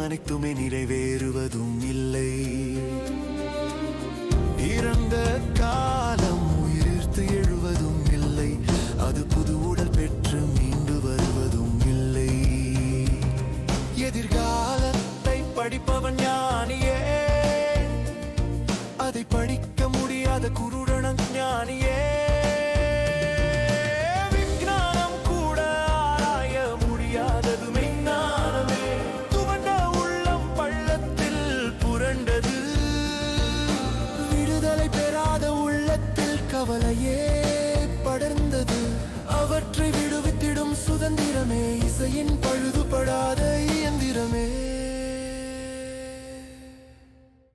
அனைத்துமே நிறைவேறுவதும் இல்லை. இறந்த காலம் உயிர்த்து எழுவதும் இல்லை. அது புது உடல் பெற்று மீண்டு வருவதும் இல்லை. எதிர்காலத்தை படிப்பவன் ஞானியே, அதை படிக்க முடியாத குருடன ஞானியே. விஞ்ஞானம் கூட ஆராய முடியாதது மெய்ஞானமே. துவண்ட உள்ளம் பள்ளத்தில் புரண்டது. விடுதலை பெறாத உள்ளத்தில் கவலையே படர்ந்தது. அவற்றை விடுவித்திடும் சுதந்திரமே இசையின் பழுது